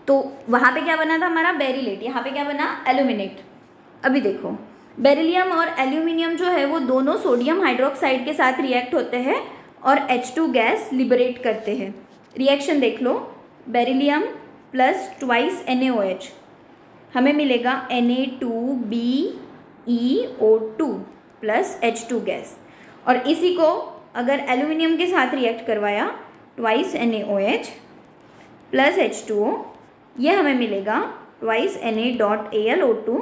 तो वहाँ पे क्या बना था हमारा? बेरिलेट। यहाँ पे क्या बना? एल्यूमिनेट। अभी देखो, बेरिलियम और एल्यूमिनियम जो है वो दोनों सोडियम हाइड्रोक्साइड के साथ रिएक्ट होते हैं और H2 गैस लिबरेट करते हैं। रिएक्शन देख लो, बेरिलियम + ट्वाइस NaOH, हमें मिलेगा Na2BeO2 + H2 गैस। और इसी को अगर एल्यूमिनियम के साथ रिएक्ट करवाया, ट्वाइस NaOH + H2O, ये हमें मिलेगा ट्वाइस Na.AlO2,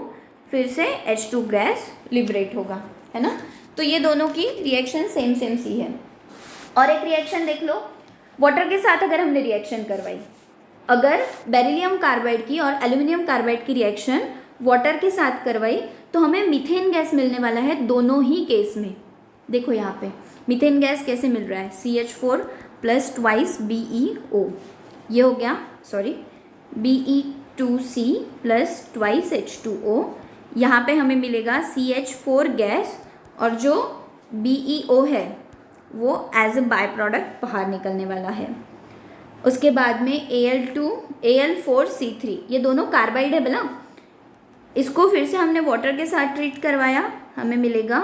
फिर से H2 गैस लिबरेट होगा, है ना। तो ये दोनों की रिएक्शन सेम सी है। और एक रिएक्शन देख लो, वाटर के साथ अगर हमने रिएक्शन करवाई, अगर बेरिलियम कार्बाइड की और एल्यूमिनियम कार्बाइड की रिएक्शन वाटर के साथ करवाई तो हमें मीथेन गैस मिलने वाला है दोनों ही केस में। देखो यहाँ पे मीथेन गैस कैसे मिल रहा है? CH4 + ट्वाइस BeO, ये हो गया, सॉरी, Be2C + ट्वाइस H2O। यहाँ पे हमें मिलेगा CH4 गैस और जो BeO है वो एज अ बाय प्रोडक्ट बाहर निकलने वाला है। उसके बाद में Al4C3, ये दोनों कार्बाइड है बोला। इसको फिर से हमने वाटर के साथ ट्रीट करवाया, हमें मिलेगा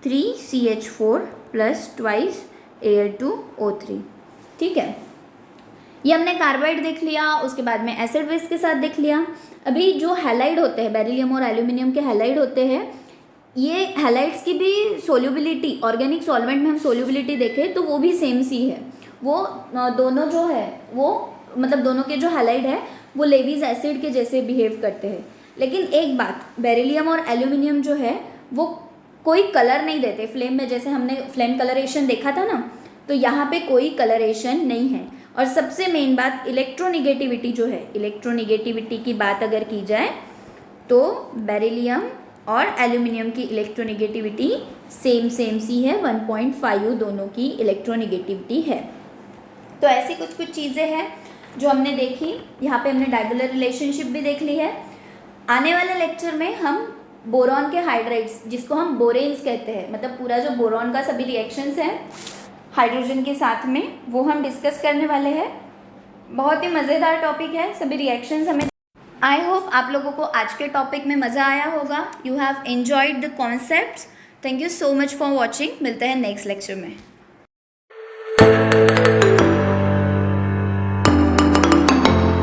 3CH4 + ट्वाइस Al2O3, ठीक है। ये हमने कार्बाइड देख लिया। उसके बाद में एसिड बेस के साथ देख लिया। अभी जो हैलाइड होते हैं, बेरिलियम और एल्यूमिनियम के हैलाइड होते हैं, ये हैलाइड्स की भी सोल्यूबिलिटी, ऑर्गेनिक सॉल्वेंट में हम सोल्यूबिलिटी देखें तो वो भी सेम सी है। वो दोनों जो है वो मतलब दोनों के जो हैलाइड है वो लेविस एसिड के जैसे बिहेव करते हैं। लेकिन एक बात, बेरिलियम और एल्यूमिनियम जो है वो कोई कलर नहीं देते फ्लेम में, जैसे हमने फ्लेम कलरेशन देखा था ना, तो यहाँ पे कोई कलरेशन नहीं है। और सबसे मेन बात इलेक्ट्रोनिगेटिविटी जो है, इलेक्ट्रोनिगेटिविटी की बात अगर की जाए तो बेरिलियम और एल्यूमिनियम की इलेक्ट्रोनिगेटिविटी सेम सी है, 1.5 दोनों की इलेक्ट्रोनिगेटिविटी है। तो ऐसी कुछ चीज़ें हैं जो हमने देखी। यहाँ पे हमने डायगोनल रिलेशनशिप भी देख ली है। आने वाले लेक्चर में हम बोरॉन के हाइड्राइड्स, जिसको हम बोरेन्स कहते हैं, मतलब पूरा जो बोरॉन का सभी रिएक्शंस हैं हाइड्रोजन के साथ में, वो हम डिस्कस करने वाले हैं। बहुत ही मज़ेदार टॉपिक है, सभी रिएक्शंस हमें। आई होप आप लोगों को आज के टॉपिक में मज़ा आया होगा। You have enjoyed the concepts. Thank you so much for watching. मिलते हैं नेक्स्ट लेक्चर में।